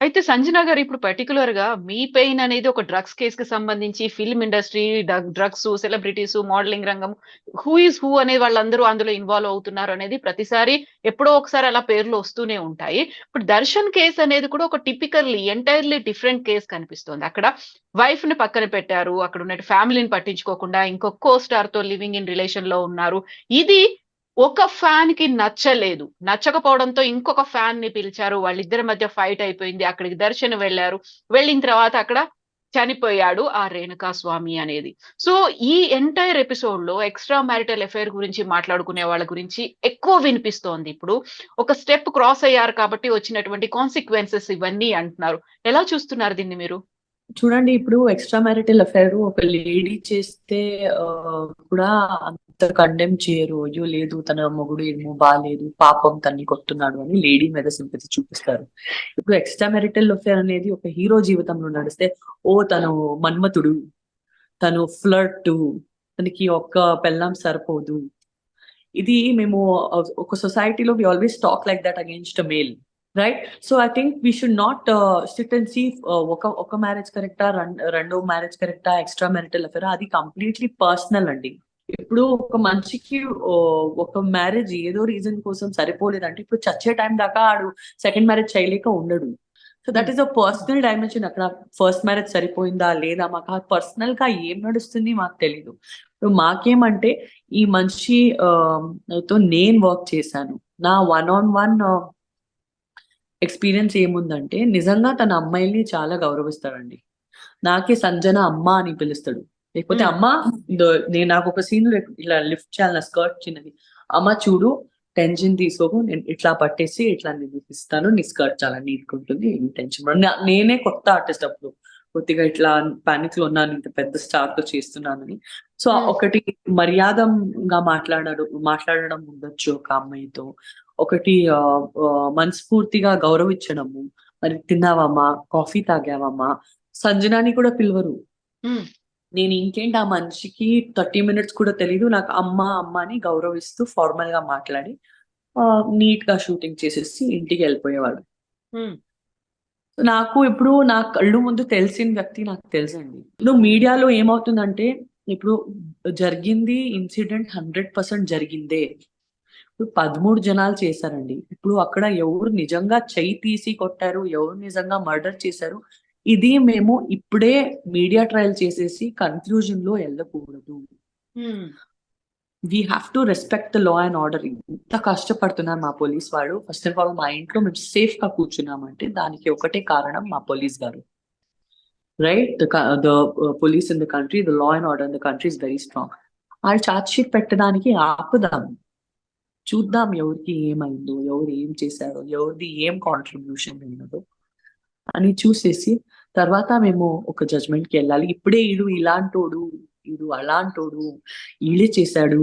అయితే సంజన గారు ఇప్పుడు పర్టిక్యులర్‌గా మీ పెయిన్ అనేది ఒక డ్రగ్స్ కేస్‌కి సంబంధించి film industry, drugs, celebrities, modelling రంగం, హూ ఈస్ హూ అనే వాళ్ళందరూ అందులో ఇన్వాల్వ్ అవుతున్నారు అనేది ప్రతిసారి ఎప్పుడో ఒకసారి అలా పేర్లు వస్తూనే ఉంటాయి. ఇప్పుడు దర్శన్ కేస్ అనేది కూడా ఒక ఎంటైర్‌లీ డిఫరెంట్ కేస్ కనిపిస్తోంది. అక్కడ వైఫ్‌ని పక్కన పెట్టారు. అక్కడ ఉన్న ఫ్యామిలీని పట్టించుకోకుండా ఇంకొక కో స్టార్‌తో లివింగ్ ఇన్ రిలేషన్‌లో ఉన్నారు. ఇది ఒక ఫ్యాన్‌కి నచ్చలేదు. నచ్చకపోవడంతో ఇంకొక ఫ్యాన్‌ని పిలిచారు. వాళ్ళిద్దరి మధ్య ఫైట్ అయిపోయింది. అక్కడికి దర్శన్ వెళ్లారు. వెళ్ళిన తర్వాత అక్కడ చనిపోయాడు ఆ రేణుకా స్వామి అనేది. సో, ఈ ఎంటైర్ ఎపిసోడ్‌లో ఎక్స్‌ట్రా మ్యారిటల్ అఫైర్ గురించి మాట్లాడుకునే వాళ్ళ గురించి ఎక్కువ వినిపిస్తోంది. ఇప్పుడు ఒక స్టెప్ క్రాస్ అయ్యారు కాబట్టి వచ్చినటువంటి కాన్సీక్వెన్సెస్ ఇవన్నీ అంటున్నారు. ఎలా చూస్తున్నారు దీన్ని మీరు? చూడండి, ఇప్పుడు ఎక్స్ట్రా మ్యారిటల్ అఫైర్ ఒక లేడీ చేస్తే కూడా అంత కండెమ్ చేయరు. అయ్యో లేదు, తన మొగుడు ఏమో బాలేదు, పాపం తన్ని కొడుతున్నాడు అని లేడీ మీద సింపతి చూపిస్తారు. ఇప్పుడు ఎక్స్ట్రా మ్యారిటల్ అఫైర్ అనేది ఒక హీరో జీవితంలో నడిస్తే, ఓ తను మన్మథుడు, తను ఫ్లర్ట్, తనకి ఒక్క పెళ్ళాం సరిపోదు. ఇది మేము ఒక సొసైటీలో we always talk like that against a male, right? So I think we should not sit and see ఒక మ్యారేజ్ కరెక్టా, రెండో మ్యారేజ్ కరెక్టా, ఎక్స్ట్రా మ్యారిటల్ అఫేర్, అది కంప్లీట్లీ పర్సనల్ అండి. ఇప్పుడు ఒక మనిషికి ఒక మ్యారేజ్ ఏదో రీజన్ కోసం సరిపోలేదంటే, ఇప్పుడు చచ్చే టైం దాకా ఆడు సెకండ్ మ్యారేజ్ చేయలేక ఉండడు. సో దట్ హ్మ్. Is a personal dimension. అక్కడ ఫస్ట్ మ్యారేజ్ సరిపోయిందా లేదా, మాకు పర్సనల్ గా ఏం నడుస్తుంది మాకు తెలీదు. ఇప్పుడు మాకేమంటే, ఈ మనిషి తో నేను వర్క్ చేశాను. నా వన్ ఆన్ వన్ ఎక్స్పీరియన్స్ ఏముందంటే, నిజంగా తన అమ్మాయిల్ని చాలా గౌరవిస్తాడండి. నాకే సంజన అమ్మ అని పిలుస్తాడు. లేకపోతే హ్మ్. అమ్మ, నేను నాకు ఒక సీన్ ఇలా లిఫ్ట్ చేయాలి, నా స్కర్ట్ చిన్నది. అమ్మ చూడు, టెన్షన్ తీసుకోకు, నేను ఇట్లా పట్టేసి ఇట్లా నేను ఇస్తాను, నీ స్కర్ట్ చాలా నీట్ గా ఉంటుంది, ఏమి టెన్షన్ పడకు. నేనే కొత్త ఆర్టిస్ట్ అప్పుడు, కొద్దిగా ఇట్లా పానిక్ లో ఉన్నాను, ఇంత పెద్ద స్టార్ తో చేస్తున్నానని. సో హ్మ్. ఒకటి మర్యాదగా మాట్లాడడం ఉండొచ్చు ఒక అమ్మాయితో. ఒకటి మనస్ఫూర్తిగా గౌరవించడము. మరి తిన్నావమ్మా, కాఫీ తాగావమ్మా, సంజనాని కూడా పిలవరు. హ్మ్. నేను ఇంకేంటి, ఆ మనిషికి 30 మినిట్స్ కూడా తెలీదు. నాకు అమ్మ అమ్మ అని గౌరవిస్తూ ఫార్మల్ గా మాట్లాడి నీట్ గా షూటింగ్ చేసేసి ఇంటికి వెళ్ళిపోయేవాడు. హ్మ్. నాకు ఇప్పుడు నా కళ్ళు ముందు తెలిసిన వ్యక్తి నాకు తెలుసండి. ఇప్పుడు మీడియాలో ఏమవుతుందంటే, ఇప్పుడు జరిగింది ఇన్సిడెంట్ 100% జరిగిందే. ఇప్పుడు 13 జనాలు చేశారండి. ఇప్పుడు అక్కడ ఎవరు నిజంగా చెయ్యి తీసి కొట్టారు, ఎవరు నిజంగా మర్డర్ చేశారు, ఇది మేము ఇప్పుడే మీడియా ట్రయల్ చేసేసి కన్క్లూజన్ లో వెళ్ళకూడదు. హ్మ్. We have to respect the law and order. ఇంత కష్టపడుతున్నారు మా పోలీస్ వాళ్ళు. ఫస్ట్ ఆఫ్ ఆల్ మా ఇంట్లో మేము సేఫ్ గా కూర్చున్నామంటే దానికి ఒకటే కారణం మా పోలీస్ గారు. Right, the police in the country, the law and order in the country is very strong. వాళ్ళు ఛార్జ్ షీట్ పెట్టడానికి ఆపుదాం, చూద్దాం ఎవరికి ఏమైందో, ఎవరు ఏం చేశారో, ఎవరిది ఏం కాంట్రిబ్యూషన్ ఉన్నదో అని చూసేసి తర్వాత మేము ఒక జడ్జ్మెంట్ కి వెళ్ళాలి. ఇప్పుడే ఈడు ఇలాంటోడు, ఈడు అలాంటోడు, ఈడే చేశాడు,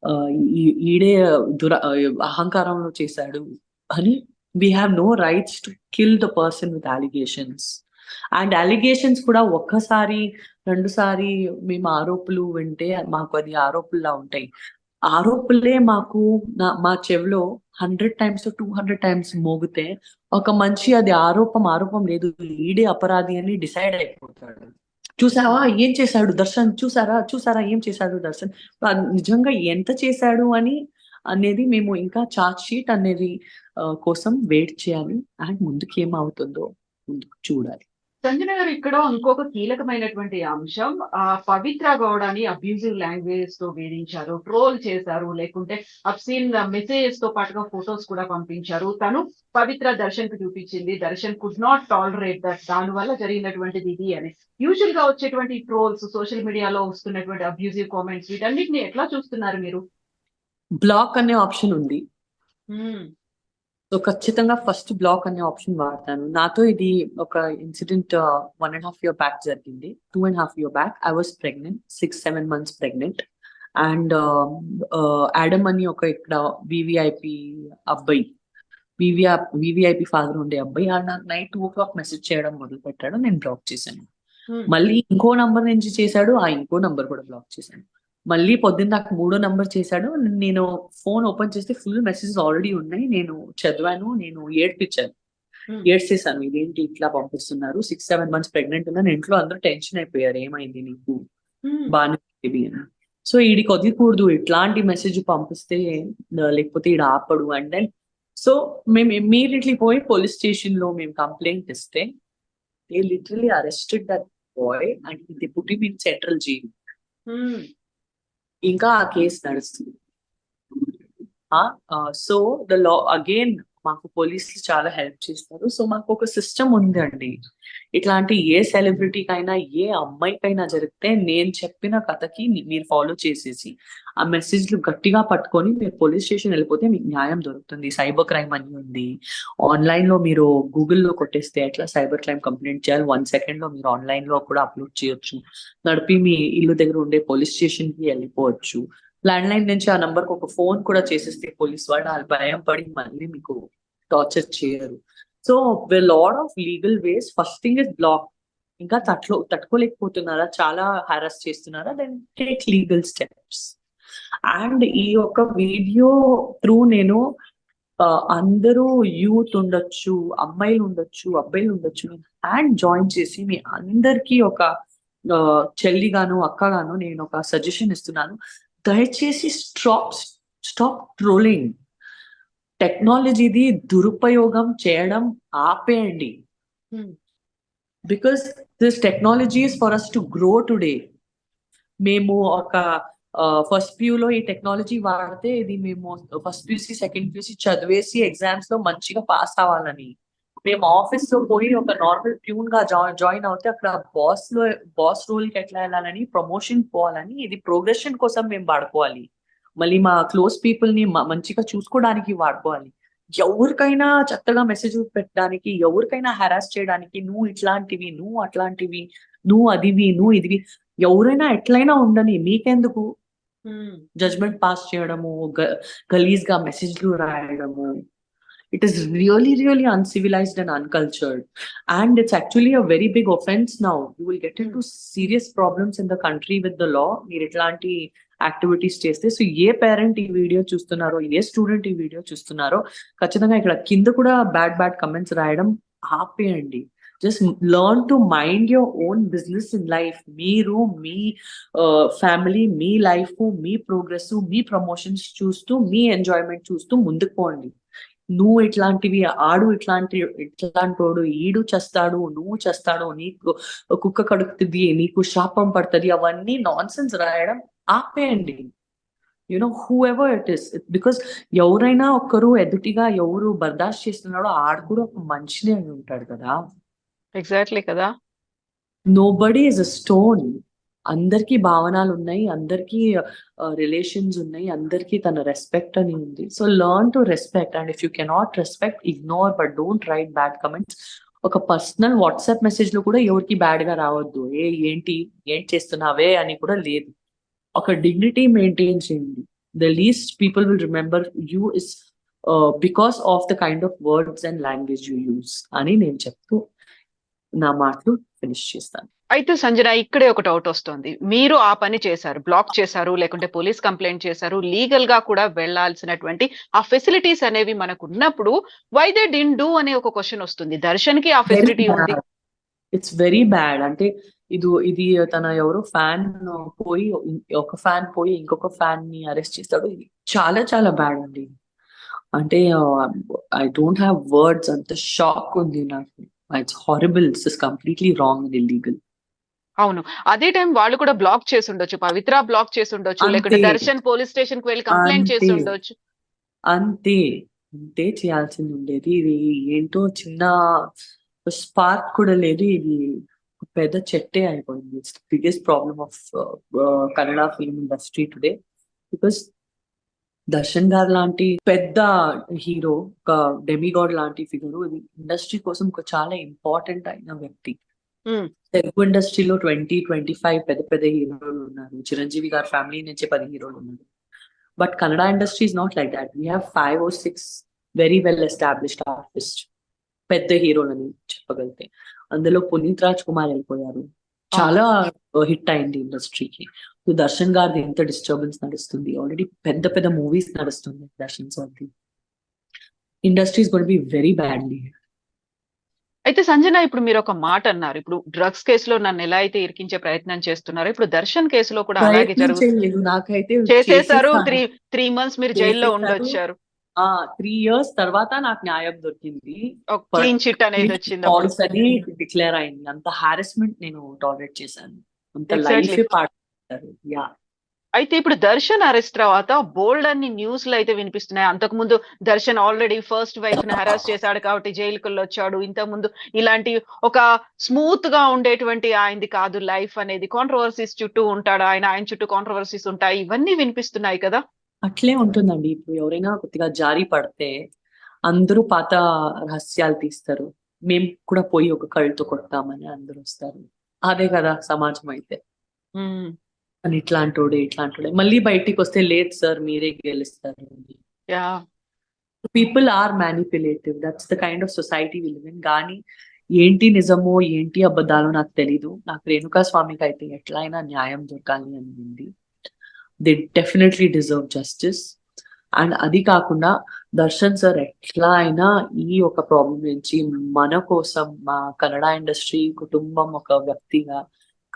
ఆ, ఈడే అహంకారంలో చేశాడు అని. We have no rights to kill the person with allegations. And allegations కూడా ఒక్కసారి రెండుసారి మేము ఆరోపులు వింటే మాకు అది ఆరోపుల్లా ఉంటాయి. ఆరోపణలే మాకు మా చెవిలో 100 టైమ్స్ 200 టైమ్స్ మోగితే, ఒక మనిషి అది ఆరోపం లేదు, ఈడే అపరాధి అని డిసైడ్ అయిపోతాడు. చూసావా ఏం చేశాడు దర్శన్, చూసారా చూసారా ఏం చేశాడు దర్శన్, నిజంగా ఎంత చేశాడు అని అనేది మేము ఇంకా చార్జ్ షీట్ అనేది కోసం వెయిట్ చేయాలి. అండ్ ముందుకు ఏమవుతుందో ముందుకు చూడాలి. సంజన గారు ఇక్కడ ఇంకొక కీలకమైనటువంటి అంశం పవిత్ర గౌడని అబ్యూజివ్ లాంగ్వేజ్ తో వేధించారు, ట్రోల్ చేశారు, లేకుంటే అబ్సీన్ మెసేజెస్ తో పాటుగా ఫొటోస్ కూడా పంపించారు. తను పవిత్ర దర్శన్ కు చూపించింది. Darshan could not tolerate that, దాని వల్ల జరిగినటువంటిది ఇది అని. యూజువల్ గా వచ్చేటువంటి ట్రోల్స్, సోషల్ మీడియాలో వస్తున్నటువంటి అబ్యూజివ్ కామెంట్స్, వీటన్నిటిని ఎట్లా చూస్తున్నారు మీరు? బ్లాక్ అనే ఆప్షన్ ఉంది. హ్మ్. సో ఖచ్చితంగా ఫస్ట్ బ్లాక్ అనే ఆప్షన్ వాడతాను. నాతో ఇది ఒక ఇన్సిడెంట్ 1.5 year బ్యాక్ జరిగింది. 2.5 year back I was pregnant, 6-7 months pregnant. And Adam అని ఒక ఇక్కడ వివిఐపి అబ్బాయి, వివిఐపి ఫాదర్ ఉండే అబ్బాయి నాకు నైట్ 2 o'clock మెసేజ్ చేయడం మొదలు పెట్టాడు. నేను బ్లాక్ చేశాను. హ్మ్. మళ్ళీ ఇంకో నంబర్ నుంచి చేశాడు, ఆ ఇంకో నంబర్ కూడా బ్లాక్ చేశాను. మళ్ళీ పొద్దున్న నాకు మూడో నంబర్ చేశాడు. నేను ఫోన్ ఓపెన్ చేస్తే ఫుల్ మెసేజెస్ ఆల్రెడీ ఉన్నాయి. నేను చదివాను, నేను ఏడ్పించాను. ఏడ్చేసాను, ఇదేంటి ఇట్లా పంపిస్తున్నారు, 6-7 months ప్రెగ్నెంట్ ఉన్నాను, ఇంట్లో అందరూ టెన్షన్ అయిపోయారు, ఏమైంది నీకు బాగానే బేబీ అని. సో ఈడికి వదిలికూడదు, ఇట్లాంటి మెసేజ్ పంపిస్తే లేకపోతే ఈడు ఆపడు. అండ్ దెన్ సో మేము ఇమ్మీడియట్లీ పోయి పోలీస్ స్టేషన్ లో మేము కంప్లైంట్ ఇస్తే they literally arrested that boy and they put him in central jail. ఇంకా ఆ కేసు నడుస్తుంది. సో ద లా అగైన్ మాకు పోలీసులు చాలా హెల్ప్ చేస్తారు. సో మాకు ఒక సిస్టమ్ ఉందండి. ఇట్లాంటి ఏ సెలబ్రిటీకైనా ఏ అమ్మాయికైనా జరిగితే నేను చెప్పిన కథకి మీరు ఫాలో చేసేసి ఆ మెసేజ్లు గట్టిగా పట్టుకొని మీరు పోలీస్ స్టేషన్ వెళ్ళిపోతే మీకు న్యాయం దొరుకుతుంది. సైబర్ క్రైమ్ అని ఉంది, ఆన్లైన్ లో మీరు గూగుల్లో కొట్టేస్తే ఎట్లా సైబర్ క్రైమ్ కంప్లైంట్ చేయాలి 1 second లో మీరు ఆన్లైన్ లో కూడా అప్లోడ్ చేయొచ్చు. నడిపి మీ ఇల్లు దగ్గర ఉండే పోలీస్ స్టేషన్ కి వెళ్ళిపోవచ్చు. ల్యాండ్ లైన్ నుంచి ఆ నంబర్ కి ఒక ఫోన్ కూడా చేసేస్తే పోలీస్ వాళ్ళు వాళ్ళు భయం పడి మళ్ళీ మీకు టార్చర్ చేయరు. So lot of legal ways. First thing is block. ఇంకా తట్టుకోలేకపోతున్నారా, చాలా హారాస్ చేస్తున్నారా, then take legal steps. And ఈ యొక్క వీడియో త్రూ నేను అందరూ యూత్ ఉండొచ్చు, అమ్మాయిలు ఉండొచ్చు, అబ్బాయిలు ఉండొచ్చు, హ్యాండ్ జాయిన్ చేసి మీ అందరికీ ఒక చెల్లిగాను అక్కగాను నేను ఒక సజెషన్ ఇస్తున్నాను. దయచేసి స్టాప్ ట్రోలింగ్. టెక్నాలజీది దురుపయోగం చేయడం ఆపేయండి. Because this technology is for us to grow today. మేము ఒక ఫస్ట్ ప్యూలో ఈ టెక్నాలజీ వాడితే ఇది మేము ఫస్ట్ ప్యూసీ సెకండ్ ప్యూసీ చదివేసి ఎగ్జామ్స్ లో మంచిగా పాస్ అవ్వాలని. మేము ఆఫీస్ లో పోయి ఒక నార్మల్ ప్యూన్ గా జాయిన్ అవుతే అక్కడ బాస్ రోల్ కి ఎట్లా వెళ్ళాలని, ప్రమోషన్ పోవాలని, ఇది ప్రోగ్రెషన్ కోసం మేము వాడుకోవాలి. మళ్ళీ మా క్లోజ్ పీపుల్ ని మంచిగా చూసుకోవడానికి వాడుకోవాలి. ఎవరికైనా చక్కగా మెసేజ్ పెట్టడానికి, ఎవరికైనా హెరాస్ చేయడానికి, నువ్వు ఇట్లాంటివి, నువ్వు అట్లాంటివి, నువ్వు అదివి, నువ్వు ఇదివి, ఎవరైనా ఎట్లయినా ఉండని, మీకెందుకు జడ్జ్మెంట్ పాస్ చేయడము, గలీజ్ గా మెసేజ్లు రాయడము. It is really, really uncivilized and uncultured. And it's actually a very big offense now. You will get into serious problems in the country with the law. మీరు ఇట్లాంటి యాక్టివిటీస్ చేస్తే. సో ఏ parent ఈ video చూస్తున్నారో, ఏ student ఈ video చూస్తున్నారో ఖచ్చితంగా ఇక్కడ కింద కూడా బ్యాడ్ కమెంట్స్ రాయడం ఆపేయండి. Just learn to mind your own business in life. మీరు మీ ఫ్యామిలీ, మీ లైఫ్, మీ ప్రోగ్రెస్, మీ ప్రమోషన్స్ చూస్తూ, మీ ఎంజాయ్మెంట్ చూస్తూ ముందుకు పోండి. నువ్వు ఇట్లాంటివి, ఆడు ఇట్లాంటోడు, ఈడు చేస్తాడు, నువ్వు చేస్తాడు, నీకు కుక్క కడుగుతుంది, నీకు శాపం పడుతుంది, అవన్నీ నాన్ సెన్స్ రాయడం ఆపేయండి. You know who ever it is. Because ఎవరైనా ఒక్కరు ఎదుటిగా ఎవరు బర్దాష్ చేస్తున్నాడో ఆడు కూడా ఒక మనిషినే అని ఉంటాడు కదా. ఎగ్జాక్ట్లీ కదా. Nobody is a stone. అందరికీ భావనలు ఉన్నాయి, అందరికీ రిలేషన్స్ ఉన్నాయి, అందరికీ తన రెస్పెక్ట్ అని ఉంది. So learn to respect. And if you cannot respect, ignore, but don't write bad comments. ఒక పర్సనల్ వాట్సాప్ మెసేజ్ లో కూడా ఎవరికి బ్యాడ్ గా రావద్దు. ఏంటి చేస్తున్నావే అని కూడా లేదు. ఒక డిగ్నిటీ మెయింటైన్ చేయండి. The least people will remember you is because of the kind of words and language you use అని నేను చెప్తూ నా మాటలు ఫినిష్ చేస్తాను. అయితే సంజన, ఇక్కడే ఒక డౌట్ వస్తుంది. మీరు ఆ పని చేశారు, బ్లాక్ చేశారు, లేకుంటే పోలీస్ కంప్లైంట్ చేశారు, లీగల్ గా కూడా వెళ్లాల్సినటువంటి ఆ ఫెసిలిటీస్ అనేవి మనకు ఉన్నప్పుడు వై దే డిడ్ంట్ డూ అనే ఒక క్వశ్చన్ వస్తుంది. దర్శన్ కి ఆ ఫెసిలిటీ ఉంది. It's very bad. అంటే ఇది తన ఎవరో ఫ్యాన్ పోయి, ఒక ఫ్యాన్ పోయి ఇంకొక ఫ్యాన్ ని అరెస్ట్ చేస్తాడు. ఇది చాలా చాలా బ్యాడ్ అండి. అంటే ఐ డోంట్ హ్యావ్ వర్డ్స్. అంత షాక్ ఉంది నాకు. It's horrible. It's completely wrong and illegal. అవును, అదే టైం వాళ్ళు కూడా బ్లాక్ చేసి ఉండొచ్చు, పవిత్ర బ్లాక్ చేసి ఉండొచ్చు, లేకుంటే దర్శన్ పోలీస్ స్టేషన్ కి వెళ్ళి కంప్లైంట్ చేసి ఉండొచ్చు. అంతే చేయాల్సింది ఉండేది. ఇది ఏంటో చిన్న స్పార్క్ కూడా లేదు. ఇది పెద్ద చెట్టే అయిపోయింది. It's biggest problem of Kannada film industry today. Because Darshan గారు లాంటి పెద్ద హీరో, ఒక డెమిగాడ్ లాంటి ఫిగర్, ఇండస్ట్రీ కోసం ఒక చాలా ఇంపార్టెంట్ అయిన వ్యక్తి. తెలుగు ఇండస్ట్రీలో 20-25 పెద్ద హీరోలు ఉన్నారు. చిరంజీవి గారి ఫ్యామిలీ నుంచి 10 హీరోలు ఉన్నారు. But Kannada industry is not like that. We have 5 or 6 very well established artist, పెద్ద హీరోలని చెప్పగలిగితే. అందులో పునీత్ రాజ్ కుమార్ వెళ్ళిపోయారు, చాలా హిట్ అయింది ఇండస్ట్రీకి. దర్శన్ గారిది ఎంత డిస్టర్బెన్స్ నడుస్తుంది. ఆల్రెడీ పెద్ద మూవీస్ నడుస్తుంది దర్శన్ సార్ది. Industry is going to be very badly. అయితే సంజన, ఇప్పుడు మీరు ఒక మాట అన్నారు. ఇప్పుడు డ్రగ్స్ కేసులో నన్ను ఎలా అయితే ఇరికించే ప్రయత్నం చేస్తున్నారో, ఇప్పుడు దర్శన్ కేసులో కూడా అలాగే ప్రయత్నం చేయలేదు, నాకైతే చేసేసారు. చేసేసాను, 3 మంత్స్ మీరు జైల్లో చేసేసారు. ఉండొచ్చారు. 3 years తర్వాత నాకు న్యాయం దొరికింది. ఒక క్లీన్ చిట్ అనేది వచ్చింది అప్పుడు. ఫాల్స్ అని డిక్లేర్ అయింది. అంత హారెస్మెంట్ నేను టాలరేట్ చేశాను, అంత Exactly. లైఫ్ పాడారు. యా, అయితే ఇప్పుడు దర్శన్ అరెస్ట్ తర్వాత బోల్డ్ అన్ని న్యూస్లు అయితే వినిపిస్తున్నాయి. అంతకుముందు దర్శన్ ఆల్రెడీ ఫస్ట్ వైఫ్ ని హరాస్ చేశాడు కాబట్టి జైలుకి వచ్చాడు. ఇంతకుముందు ఇలాంటి ఒక స్మూత్ గా ఉండేటువంటి ఆయనది కాదు లైఫ్ అనేది, కాంట్రవర్సీస్ చుట్టూ ఉంటాడు ఆయన చుట్టూ కాంట్రవర్సీస్ ఉంటాయి. ఇవన్నీ వినిపిస్తున్నాయి కదా. అట్లే ఉంటుందండి. ఇప్పుడు ఎవరైనా కొద్దిగా జారి పడితే అందరూ పాత రహస్యాలు తీస్తారు. మేము కూడా పోయి ఒక కళ్ళతో కొడతామని అందరూ వస్తారు. అదే కదా సమాజం అయితే. అని ఇట్లాంటోడే మళ్ళీ బయటికి వస్తే లేదు సార్ మీరే గెలుస్తారు. Yeah, people are manipulative, that's the kind of society we live in. కానీ ఏంటి నిజమో ఏంటి అబద్ధాలో నాకు తెలీదు. నాకు రేణుకా స్వామికి అయితే ఎట్లయినా న్యాయం దొరకాలి అని ఉంది. They definitely deserve justice. And అది కాకుండా దర్శన్ సార్ ఎట్లా అయినా ఈ ఒక ప్రాబ్లం నుంచి మన కోసం, మా కన్నడ ఇండస్ట్రీ కుటుంబం ఒక వ్యక్తిగా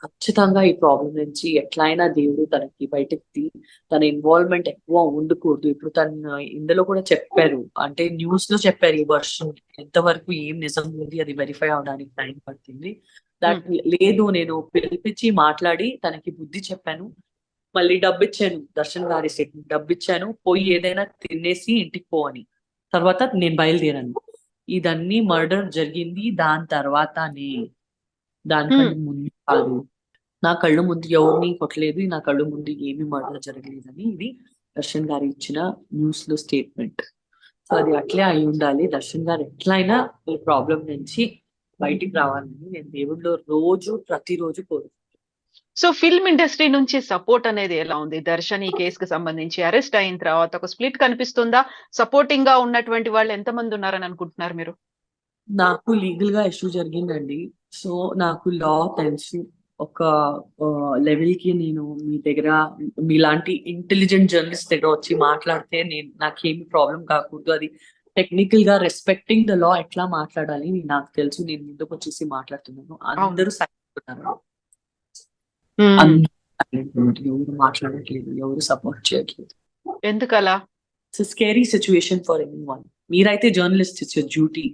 ఖచ్చితంగా ఈ ప్రాబ్లం నుంచి ఎట్లయినా దేవుడు తనకి బయటకి తన ఇన్వాల్వ్మెంట్ ఎక్కువ ఉండకూడదు. ఇప్పుడు తను ఇందులో కూడా చెప్పారు, అంటే న్యూస్ లో చెప్పారు ఈ వర్షం ఎంతవరకు ఏం నిజం ఉంది అది వెరిఫై అవడానికి టైం పడుతుంది. దట్ లేదు, నేను పిలిపించి మాట్లాడి తనకి బుద్ధి చెప్పాను, మళ్ళీ డబ్బు ఇచ్చాను, దర్శన్ గారి స్టేట్మెంట్ డబ్బు ఇచ్చాను, పోయి ఏదైనా తినేసి ఇంటికి పో అని. తర్వాత నేను బయలుదేరాను. ఇదన్నీ మర్డర్ జరిగింది దాని తర్వాతనే, దానికంటే ముందు కాదు. నా కళ్ళు ముందు ఎవరిని కొట్టలేదు, నా కళ్ళు ముందు ఏమి మర్డర్ జరగలేదని ఇది దర్శన్ గారు ఇచ్చిన న్యూస్ లో స్టేట్మెంట్. సో అది అట్లే అయి ఉండాలి. దర్శన్ గారు ఎట్లయినా ఈ ప్రాబ్లం నుంచి బయటికి రావాలని నేను దేవుడిలో ప్రతిరోజు కోరు. సో ఫిల్మ్ ఇండస్ట్రీ నుంచి సపోర్ట్ అనేది ఎలా ఉంది? దర్శన్ ఈ కేసుకు సంబంధించి అరెస్ట్ అయిన తర్వాత ఒక స్ప్లిట్ కనిపిస్తుందా? సపోర్టింగ్ గా ఉన్నటువంటి వాళ్ళు ఎంతమంది ఉన్నారని అనుకుంటున్నారు మీరు? నాకు లీగల్ గా ఇష్యూ జరిగిందండి. సో నాకు లా తెలుసు. ఒక లెవెల్ కి నేను మీ దగ్గర మీలాంటి ఇంటెలిజెంట్ జర్నలిస్ట్ దగ్గర వచ్చి మాట్లాడితే నాకేమి ప్రాబ్లం కాకూడదు. అది టెక్నికల్ గా రెస్పెక్టింగ్ ద లా ఎట్లా మాట్లాడాలి నాకు తెలుసు. నేను ముందుకు వచ్చేసి మాట్లాడుతున్నాను. అందరూ సైలెంట్ ఉన్నారు, ఎవరు మాట్లాడట్లేదు, ఎవరు సపోర్ట్ చేయట్లేదు. ఎందుకలా? It's scary situation for anyone. మీరైతే journalist, it's your duty.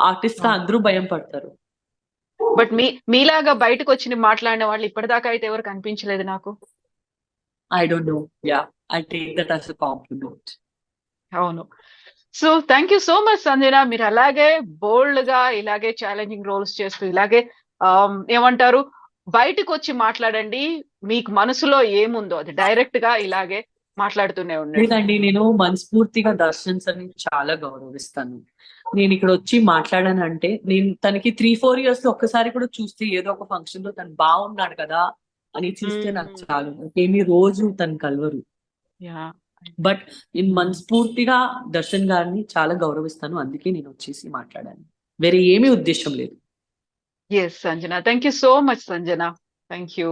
Artist గా అందరూ భయం పడతారు. బట్ మీలాగా బయటకు వచ్చి మాట్లాడిన వాళ్ళు ఇప్పటిదాకా అయితే ఎవరు కనిపించలేదు నాకు. I don't know. Yeah, I take that as a compliment. అవును. So thank you so much Sanjana. మీరు అలాగే బోల్డ్ గా ఇలాగే ఛాలెంజింగ్ రోల్స్ చేస్తూ ఇలాగే ఏమంటారు బయటకు వచ్చి మాట్లాడండి. మీకు మనసులో ఏముందో అది డైరెక్ట్ గా ఇలాగే మాట్లాడుతూనే ఉండండి. లేదండి, నేను మనస్ఫూర్తిగా దర్శన్ సార్ని చాలా గౌరవిస్తాను. నేను ఇక్కడ వచ్చి మాట్లాడానంటే నేను తనకి 3-4 years లో ఒక్కసారి కూడా చూస్తే ఏదో ఒక ఫంక్షన్ లో తను బాగున్నాడు కదా అని చూస్తే నాకు చాలు. ఏమి రోజు తను కలవరు. బట్ నేను మనస్ఫూర్తిగా దర్శన్ గారిని చాలా గౌరవిస్తాను. అందుకే నేను వచ్చేసి మాట్లాడాను, వేరే ఏమీ ఉద్దేశం లేదు. Yes Sanjana, thank you so much Sanjana. Thank you.